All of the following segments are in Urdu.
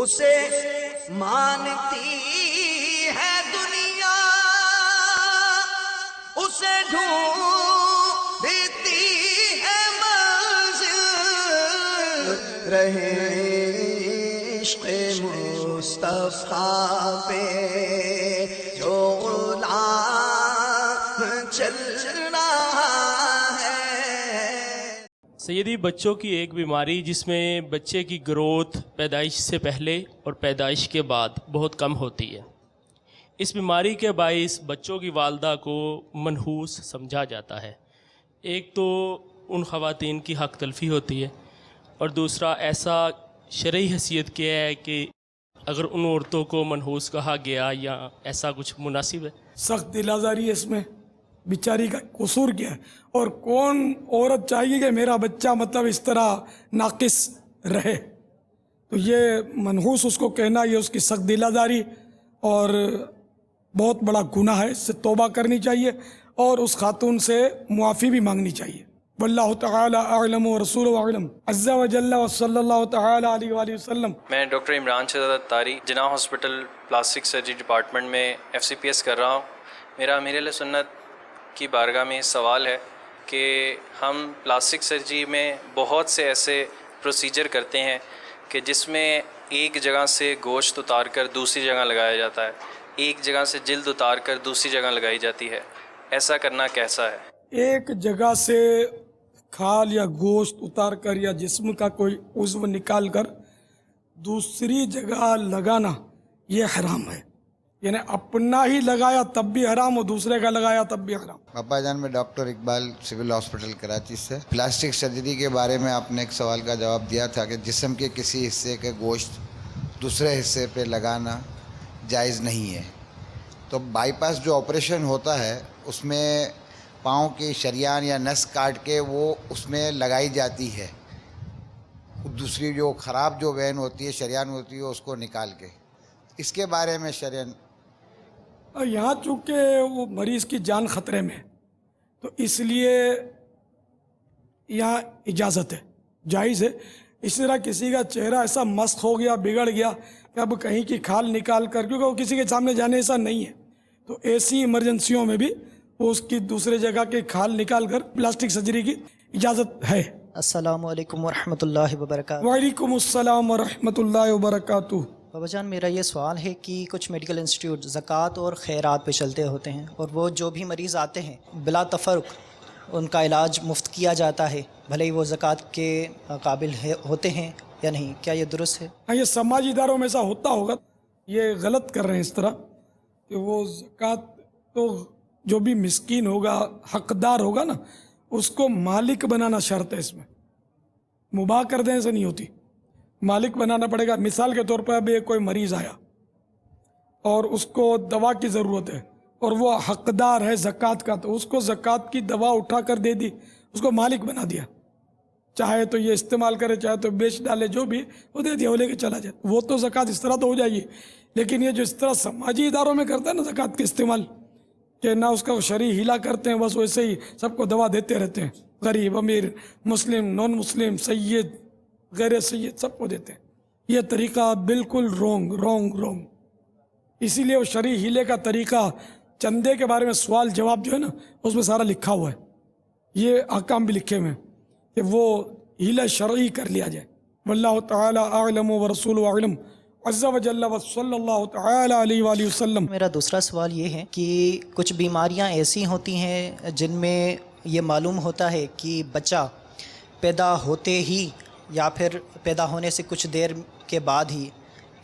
اسے مانتی ہے دنیا، اسے ڈھونڈتی ہے منزل، رہے عشق مصطفیٰ پہ جو غلام چل رہا ہے۔ سیدی، بچوں کی ایک بیماری جس میں بچے کی گروتھ پیدائش سے پہلے اور پیدائش کے بعد بہت کم ہوتی ہے۔ اس بیماری کے باعث بچوں کی والدہ کو منحوس سمجھا جاتا ہے۔ ایک تو ان خواتین کی حق تلفی ہوتی ہے، اور دوسرا ایسا شرعی حیثیت کیا ہے کہ اگر ان عورتوں کو منحوس کہا گیا یا ایسا کچھ مناسب ہے؟ سخت دل آزاری ہے اس میں، بیچاری کا قصور کیا ہے؟ اور کون عورت چاہیے کہ میرا بچہ مطلب اس طرح ناقص رہے؟ تو یہ منحوس اس کو کہنا، یہ اس کی سخت دل آزاری اور بہت بڑا گناہ ہے۔ اس سے توبہ کرنی چاہیے اور اس خاتون سے معافی بھی مانگنی چاہیے۔ واللہ تعالی اعلم ورسولہ اعلم، عز وجل وصلی اللہ تعالی علیہ وآلہ وسلم۔ میں ڈاکٹر عمران شہزاد اتاری، جناح ہاسپٹل پلاسٹک سرجری ڈپارٹمنٹ میں FCPS کر رہا ہوں۔ میرا امیر اہل سنت کی بارگاہ میں سوال ہے کہ ہم پلاسٹک سرجری میں بہت سے ایسے پروسیجر کرتے ہیں کہ جس میں ایک جگہ سے گوشت اتار کر دوسری جگہ لگایا جاتا ہے، ایک جگہ سے جلد اتار کر دوسری جگہ لگائی جاتی ہے۔ ایسا کرنا کیسا ہے؟ ایک جگہ سے کھال یا گوشت اتار کر یا جسم کا کوئی عضو نکال کر دوسری جگہ لگانا یہ حرام ہے، یعنی اپنا ہی لگایا تب بھی حرام اور دوسرے کا لگایا تب بھی حرام۔ پاپا جان، میں doctor Iqbal, civil hospital Karachi سے۔ پلاسٹک سرجری کے بارے میں آپ نے ایک سوال کا جواب دیا تھا کہ جسم کے کسی حصے کے گوشت دوسرے حصے پہ لگانا جائز نہیں ہے۔ تو بائی پاس جو آپریشن ہوتا ہے اس میں پاؤں کی شریان یا نس کاٹ کے وہ اس میں لگائی جاتی ہے، دوسری جو خراب جو وین ہوتی ہے، شریان ہوتی ہے، اس کو نکال کے۔ اس کے بارے میں شریان یہاں چونکہ وہ مریض کی جان خطرے میں ہے تو اس لیے یہاں اجازت ہے، جائز ہے۔ اس طرح کسی کا چہرہ ایسا مسخ ہو گیا، بگڑ گیا کہ اب کہیں کی کھال نکال کر، کیونکہ وہ کسی کے سامنے جانے ایسا نہیں ہے، تو ایسی ایمرجنسیوں میں بھی وہ اس کی دوسرے جگہ کے کھال نکال کر پلاسٹک سرجری کی اجازت ہے۔ السلام علیکم ورحمۃ اللہ وبرکاتہ۔ وعلیکم السلام ورحمۃ اللہ وبرکاتہ۔ بابا جان، میرا یہ سوال ہے کہ کچھ میڈیکل انسٹیٹیوٹ زکوٰۃ اور خیرات پہ چلتے ہوتے ہیں، اور وہ جو بھی مریض آتے ہیں بلا تفرق ان کا علاج مفت کیا جاتا ہے، بھلے ہی وہ زکوٰۃ کے قابل ہوتے ہیں یا نہیں، کیا یہ درست ہے؟ ہاں، یہ سماجی اداروں میں ایسا ہوتا ہوگا، یہ غلط کر رہے ہیں اس طرح کہ وہ زکوٰۃ تو جو بھی مسکین ہوگا، حقدار ہوگا نا، اس کو مالک بنانا شرط ہے۔ اس میں مباح کر دیں سے نہیں ہوتی، مالک بنانا پڑے گا۔ مثال کے طور پر اب کوئی مریض آیا اور اس کو دوا کی ضرورت ہے اور وہ حقدار ہے زکوٰۃ کا، تو اس کو زکوٰۃ کی دوا اٹھا کر دے دی، اس کو مالک بنا دیا، چاہے تو یہ استعمال کرے چاہے تو بیچ ڈالے، جو بھی وہ دے دیا، وہ لے کے چلا جائے، وہ تو زکوٰۃ اس طرح تو ہو جائے گی۔ لیکن یہ جو اس طرح سماجی اداروں میں کرتا ہے نا زکوٰۃ کے استعمال، کہ نہ اس کا شرعی ہیلا کرتے ہیں، بس ویسے ہی سب کو دوا دیتے رہتے ہیں، غریب امیر مسلم نان مسلم سید غیر سید سب کو دیتے ہیں، یہ طریقہ بالکل رونگ۔ اسی لیے وہ شرعی ہیلے کا طریقہ، چندے کے بارے میں سوال جواب جو ہے نا اس میں سارا لکھا ہوا ہے، یہ احکام بھی لکھے ہوئے ہیں کہ وہ ہیلہ شرعی کر لیا جائے۔ واللہ تعالی اعلم ورسولہ اعلم، عز وجل وصلی اللہ تعالی علیہ وآلہ وسلم۔ میرا دوسرا سوال یہ ہے کہ کچھ بیماریاں ایسی ہوتی ہیں جن میں یہ معلوم ہوتا ہے کہ بچہ پیدا ہوتے ہی یا پھر پیدا ہونے سے کچھ دیر کے بعد ہی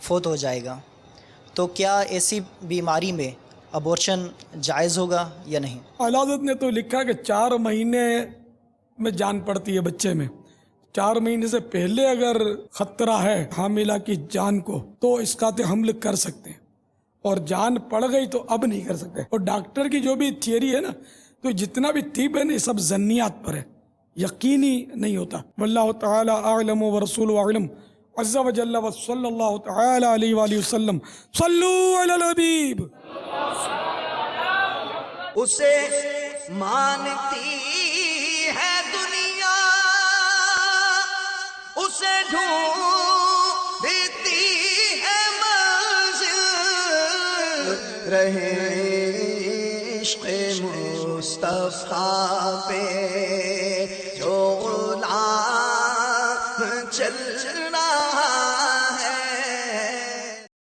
فوت ہو جائے گا، تو کیا ایسی بیماری میں ابورشن جائز ہوگا یا نہیں؟ اعلی حضرت نے تو لکھا کہ 4 مہینے میں جان پڑتی ہے بچے میں، 4 مہینے سے پہلے اگر خطرہ ہے حاملہ کی جان کو تو اسقاط حمل کر سکتے ہیں، اور جان پڑ گئی تو اب نہیں کر سکتے۔ اور ڈاکٹر کی جو بھی تھیوری ہے نا، تو جتنا بھی طب ہے نا، یہ سب ظنیات پر ہے، یقینی نہیں ہوتا۔ واللہ تعالی اعلم ورسولہ اعلم، عز وجل وصلی اللہ تعالی علیہ وآلہ وسلم۔ صلو علی الحبیب۔ اسے مانتی ہے دنیا، اسے ڈھونڈتی رہے عشق مصطفیٰ پہ جو غلام چل رہا